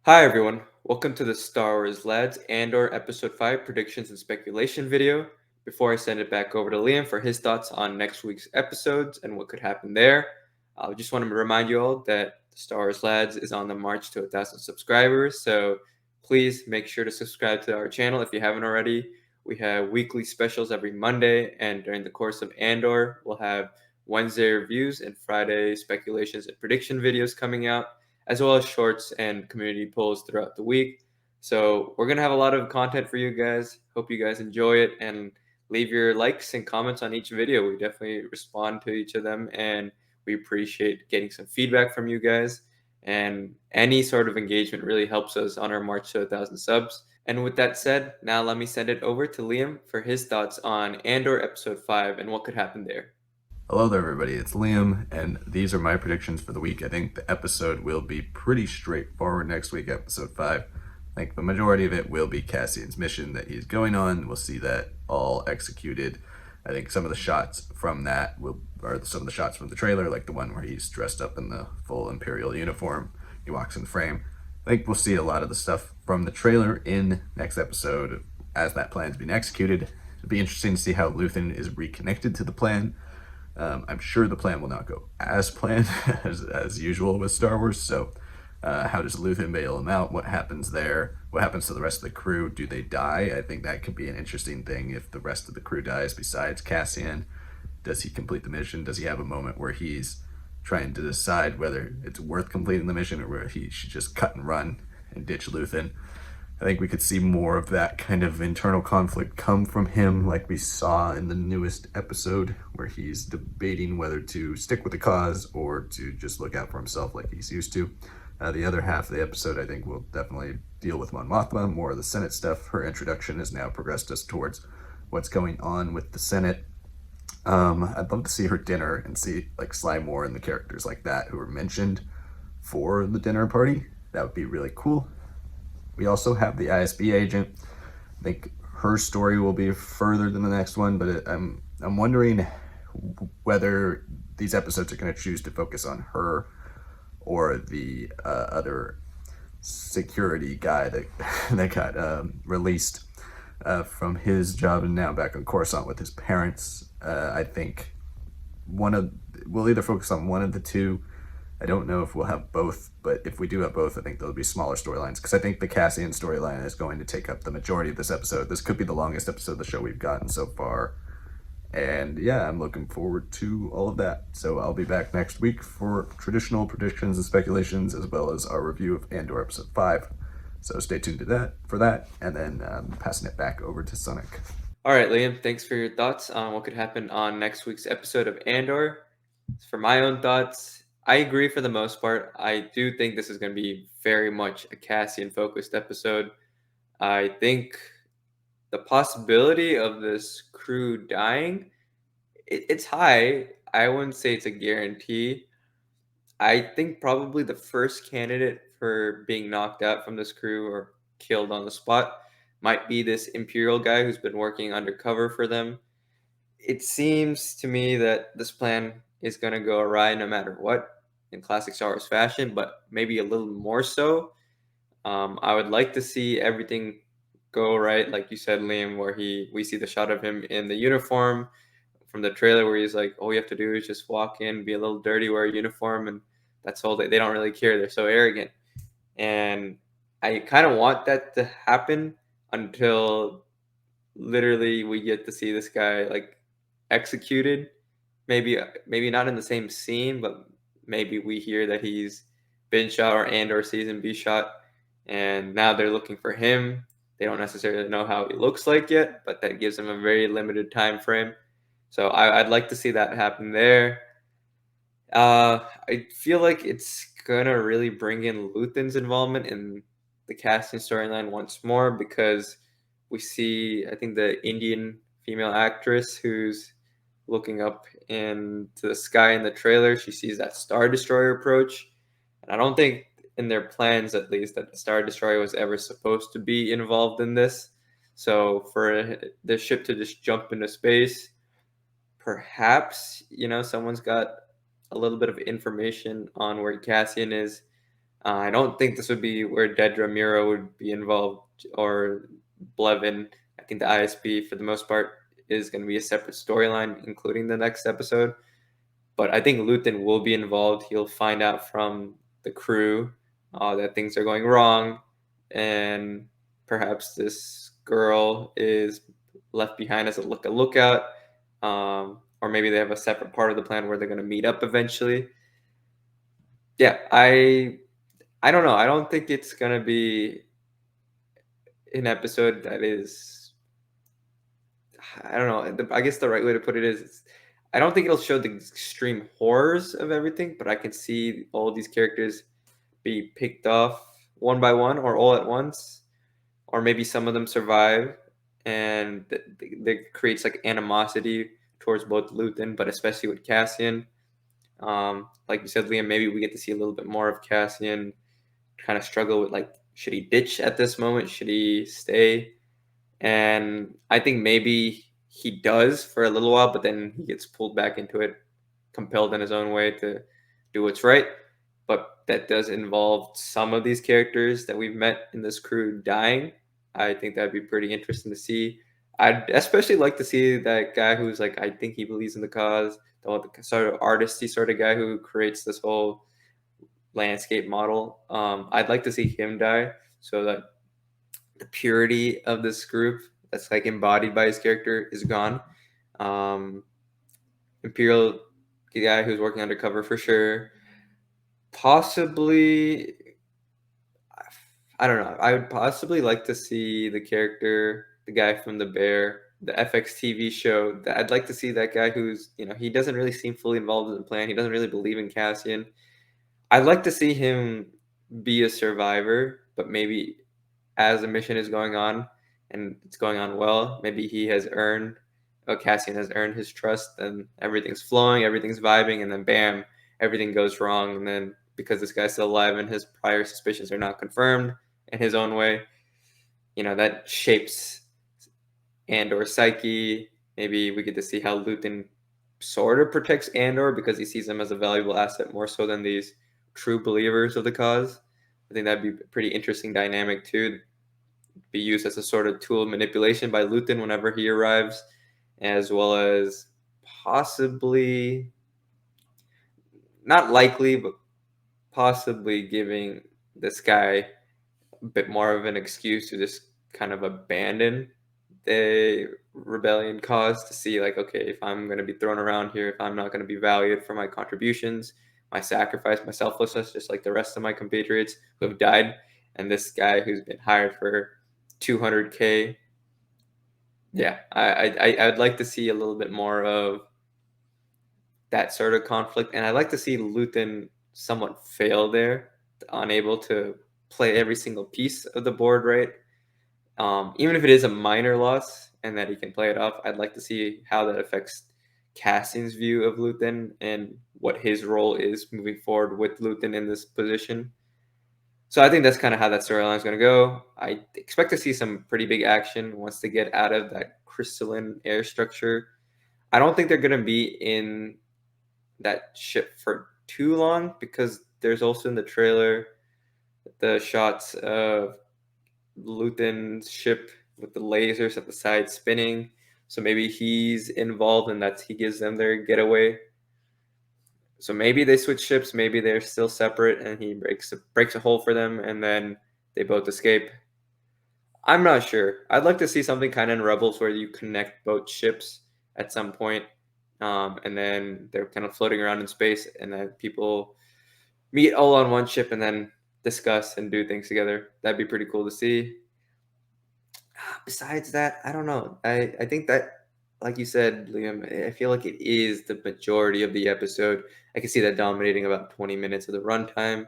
Hi everyone, welcome to the Star Wars Lads Andor Episode 5 predictions and speculation video. Before I send it back over to Liam for his thoughts on next week's episodes and what could happen there, I just want to remind you all that the Star Wars Lads is on the march to 1,000 subscribers, so please make sure to subscribe to our channel if you haven't already. We have weekly specials every Monday, and during the course of Andor, we'll have Wednesday reviews and Friday speculations and prediction videos coming out, as well as shorts and community polls throughout the week. So we're gonna have a lot of content for you guys. Hope you guys enjoy it and leave your likes and comments on each video. We definitely respond to each of them and we appreciate getting some feedback from you guys. And any sort of engagement really helps us on our march to 1,000 subs. And with that said, now let me send it over to Liam for his thoughts on Andor Episode 5 and what could happen there. Hello there, everybody. It's Liam, and these are my predictions for the week. I think the episode will be pretty straightforward next week, episode 5. I think the majority of it will be Cassian's mission that he's going on. We'll see that all executed. I think some of the shots from that are some of the shots from the trailer, like the one where he's dressed up in the full Imperial uniform. He walks in frame. I think we'll see a lot of the stuff from the trailer in next episode as that plan's being executed. It'll be interesting to see how Luthen is reconnected to the plan. I'm sure the plan will not go as planned as usual with Star Wars. So, how does Luthen bail him out? What happens there? What happens to the rest of the crew? Do they die? I think that could be an interesting thing if the rest of the crew dies besides Cassian. Does he complete the mission? Does he have a moment where he's trying to decide whether it's worth completing the mission or where he should just cut and run and ditch Luthen? I think we could see more of that kind of internal conflict come from him, like we saw in the newest episode, where he's debating whether to stick with the cause or to just look out for himself like he's used to. The other half of the episode, I think, will definitely deal with Mon Mothma, more of the Senate stuff. Her introduction has now progressed us towards what's going on with the Senate. I'd love to see her dinner and see like Sly Moore and the characters like that who were mentioned for the dinner party. That would be really cool. We also have the ISB agent. I think her story will be further than the next one, but I'm wondering whether these episodes are going to choose to focus on her or the other security guy that that got released from his job and now back on Coruscant with his parents. I think we'll either focus on one of the two. I don't know if we'll have both, but if we do have both, I think there'll be smaller storylines because I think the Cassian storyline is going to take up the majority of this episode. This could be the longest episode of the show we've gotten so far. And yeah, I'm looking forward to all of that. So I'll be back next week for traditional predictions and speculations, as well as our review of Andor Episode 5. So stay tuned to that for that, and then passing it back over to Sanak. All right, Liam, thanks for your thoughts on what could happen on next week's episode of Andor. For my own thoughts, I agree for the most part. I do think this is going to be very much a Cassian focused episode. I think the possibility of this crew dying, it's high. I wouldn't say it's a guarantee. I think probably the first candidate for being knocked out from this crew or killed on the spot might be this Imperial guy who's been working undercover for them. It seems to me that this plan is going to go awry no matter what in classic Star Wars fashion, but maybe a little more so. I would like to see everything go right, like you said, Liam, where we see the shot of him in the uniform from the trailer where he's like, all you have to do is just walk in, be a little dirty, wear a uniform, and that's all. They don't really care. They're so arrogant. And I kind of want that to happen until literally we get to see this guy like executed. Maybe not in the same scene, but maybe we hear that he's been shot or sees him be shot, and now they're looking for him. They don't necessarily know how he looks like yet, but that gives them a very limited time frame. So I'd like to see that happen there. I feel like it's gonna really bring in Luthen's involvement in the casting storyline once more because we see, I think, the Indian female actress who's looking up into the sky in the trailer. She sees that Star Destroyer approach, and I don't think in their plans, at least, that the Star Destroyer was ever supposed to be involved in this. So for the ship to just jump into space, perhaps someone's got a little bit of information on where Cassian is. I don't think this would be where Dedra Mira would be involved or Blevin. I think the ISB, for the most part, is going to be a separate storyline, including the next episode. But I think Luthen will be involved. He'll find out from the crew that things are going wrong, and perhaps this girl is left behind as a lookout, or maybe they have a separate part of the plan where they're going to meet up eventually. Yeah, I don't know. I don't think it's gonna be an episode that is. I don't know. I guess the right way to put it is, I don't think it'll show the extreme horrors of everything, but I can see all these characters be picked off one by one or all at once, or maybe some of them survive, and that creates like animosity towards both Luthen, but especially with Cassian. Like you said, Liam, maybe we get to see a little bit more of Cassian kind of struggle with, like, should he ditch at this moment? Should he stay? And I think maybe he does for a little while, but then he gets pulled back into it, compelled in his own way to do what's right. But that does involve some of these characters that we've met in this crew dying. I think that'd be pretty interesting to see. I'd especially like to see that guy who's like, I think he believes in the cause, the sort of artisty sort of guy who creates this whole landscape model. I'd like to see him die so that the purity of this group that's like embodied by his character is gone. Um, Imperial, the guy who's working undercover for sure. Possibly, I don't know. I would possibly like to see the character, the guy from the Bear, the FX TV show. That I'd like to see that guy who's, he doesn't really seem fully involved in the plan. He doesn't really believe in Cassian. I'd like to see him be a survivor, but maybe as the mission is going on and it's going on well, maybe he has earned, Cassian has earned his trust, and everything's flowing, everything's vibing, and then bam, everything goes wrong. And then because this guy's still alive and his prior suspicions are not confirmed in his own way, that shapes Andor's psyche. Maybe we get to see how Luthen sort of protects Andor because he sees him as a valuable asset more so than these true believers of the cause. I think that'd be a pretty interesting dynamic too. Be used as a sort of tool of manipulation by Luthen whenever he arrives, as well as possibly, not likely, but possibly giving this guy a bit more of an excuse to just kind of abandon the rebellion cause, to see like, okay, if I'm going to be thrown around here, if I'm not going to be valued for my contributions, my sacrifice, my selflessness, just like the rest of my compatriots who have died, and this guy who's been hired for 200K. Yeah, I'd like to see a little bit more of that sort of conflict, and I'd like to see Luthen somewhat fail there, unable to play every single piece of the board right. Even if it is a minor loss and that he can play it off, I'd like to see how that affects Cassian's view of Luthen and what his role is moving forward with Luthen in this position. So I think that's kind of how that storyline is going to go. I expect to see some pretty big action once they get out of that crystalline air structure. I don't think they're going to be in that ship for too long because there's also in the trailer the shots of Luthen's ship with the lasers at the side spinning. So maybe he's involved and he gives them their getaway. So maybe they switch ships, maybe they're still separate and he breaks a hole for them and then they both escape. I'm not sure. I'd like to see something kind of in Rebels where you connect both ships at some point, and then they're kind of floating around in space, and then people meet all on one ship and then discuss and do things together. That'd be pretty cool to see. Besides that, I don't know. I think that, like you said, Liam, I feel like it is the majority of the episode. I can see that dominating about 20 minutes of the runtime.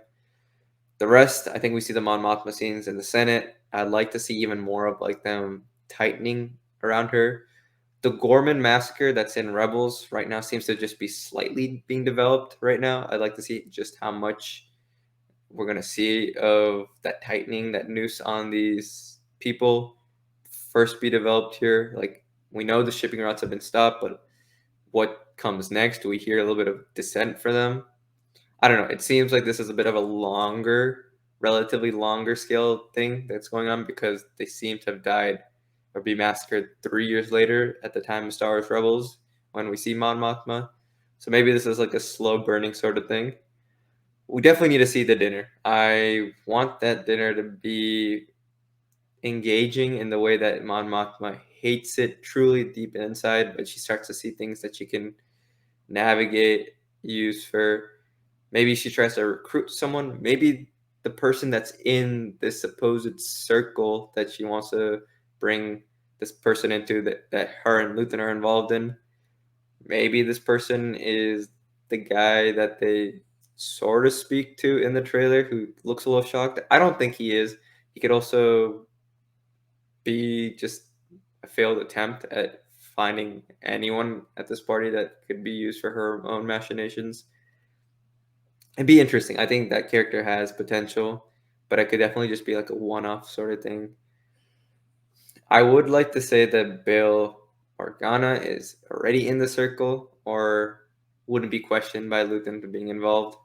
The rest, I think we see the Mon Mothma scenes in the Senate. I'd like to see even more of like them tightening around her. The Gorman massacre that's in Rebels right now seems to just be slightly being developed right now. I'd like to see just how much we're gonna see of that tightening, that noose on these people first be developed here. Like, we know the shipping routes have been stopped, but what comes next? Do we hear a little bit of dissent for them? I don't know. It seems like this is a bit of a longer, relatively longer scale thing that's going on because they seem to have died or be massacred 3 years later at the time of Star Wars Rebels when we see Mon Mothma. So maybe this is like a slow burning sort of thing. We definitely need to see the dinner. I want that dinner to be engaging in the way that Mon Mothma hates it truly deep inside, but she starts to see things that she can navigate, use for. Maybe she tries to recruit someone. Maybe the person that's in this supposed circle that she wants to bring this person into that her and Luthen are involved in. Maybe this person is the guy that they sort of speak to in the trailer who looks a little shocked. I don't think he is. He could also be just a failed attempt at finding anyone at this party that could be used for her own machinations. It'd be interesting. I think that character has potential, but it could definitely just be like a one-off sort of thing. I would like to say that Bail Organa is already in the circle or wouldn't be questioned by Luthen for being involved.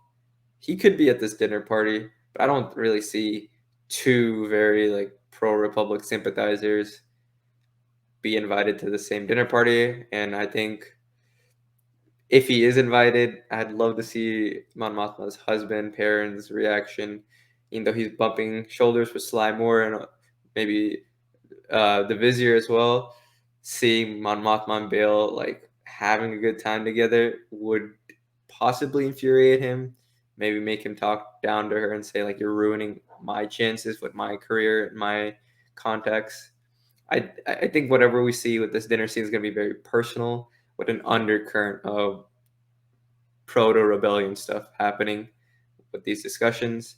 He could be at this dinner party, but I don't really see two very like pro-Republic sympathizers be invited to the same dinner party. And I think if he is invited, I'd love to see Mon Mothma's husband, Perrin's reaction, even though he's bumping shoulders with Sly Moore and maybe the Vizier as well. Seeing Mon Mothma and Bail like having a good time together would possibly infuriate him. Maybe make him talk down to her and say like you're ruining my chances with my career and my contacts. I think whatever we see with this dinner scene is going to be very personal with an undercurrent of proto rebellion stuff happening with these discussions,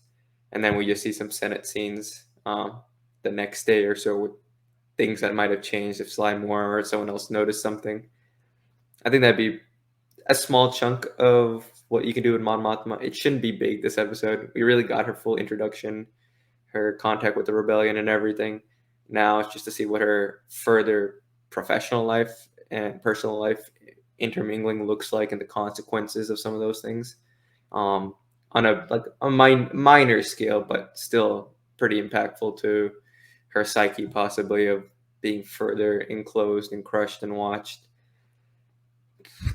and then we just see some Senate scenes the next day or so with things that might have changed if Sly Moore or someone else noticed something. I think that'd be a small chunk of what you can do with Mon Mothma. It shouldn't be big this episode. We really got her full introduction, her contact with the rebellion and everything. Now it's just to see what her further professional life and personal life intermingling looks like and the consequences of some of those things. On a minor scale, but still pretty impactful to her psyche, possibly of being further enclosed and crushed and watched.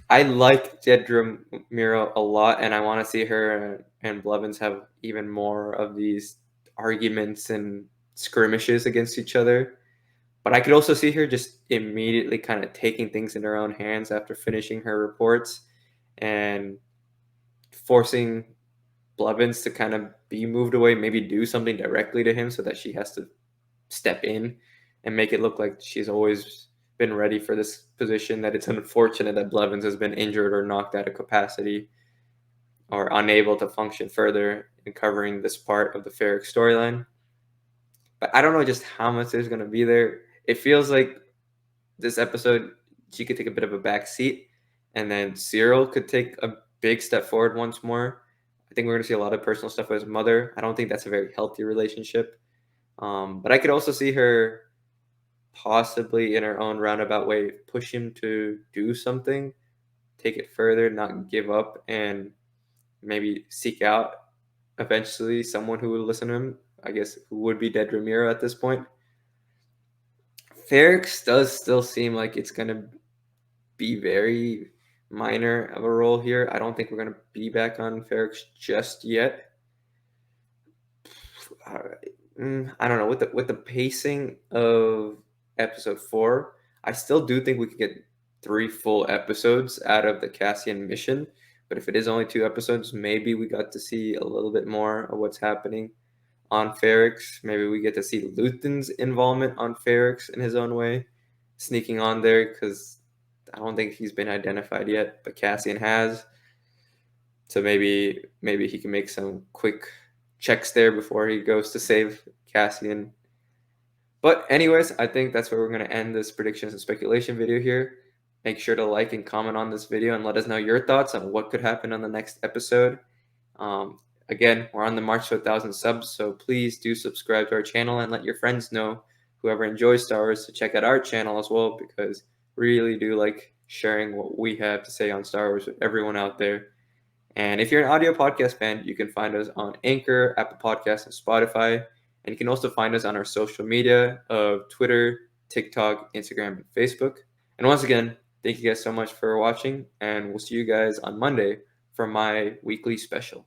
I like Jedra Miro a lot, and I want to see her and Blevins have even more of these arguments and skirmishes against each other. But I could also see her just immediately kind of taking things in her own hands after finishing her reports and forcing Blevins to kind of be moved away, maybe do something directly to him so that she has to step in and make it look like she's always been ready for this position, that it's unfortunate that Blevins has been injured or knocked out of capacity or unable to function further in covering this part of the Ferric storyline. But I don't know just how much there's going to be there. It feels like this episode, she could take a bit of a back seat, and then Cyril could take a big step forward once more. I think we're going to see a lot of personal stuff with his mother. I don't think that's a very healthy relationship. But I could also see her possibly in her own roundabout way push him to do something, take it further, not give up, and maybe seek out eventually someone who would listen to him. I guess who would be Dead Ramiro at this point. Ferrix does still seem like it's going to be very minor of a role here. I don't think we're going to be back on Ferrix just yet. I don't know with the pacing of episode 4. I still do think we could get 3 full episodes out of the Cassian mission. But if it is only 2 episodes, maybe we got to see a little bit more of what's happening on Ferrix. Maybe we get to see Luthen's involvement on Ferrix in his own way, sneaking on there because I don't think he's been identified yet, but Cassian has. So maybe he can make some quick checks there before he goes to save Cassian. But anyways, I think that's where we're going to end this predictions and speculation video here. Make sure to like and comment on this video and let us know your thoughts on what could happen on the next episode. Again, we're on the march to 1,000 subs, so please do subscribe to our channel and let your friends know, whoever enjoys Star Wars, to check out our channel as well, because we really do like sharing what we have to say on Star Wars with everyone out there. And if you're an audio podcast fan, you can find us on Anchor, Apple Podcasts, and Spotify. And you can also find us on our social media of Twitter, TikTok, Instagram, and Facebook. And once again, thank you guys so much for watching, and we'll see you guys on Monday for my weekly special.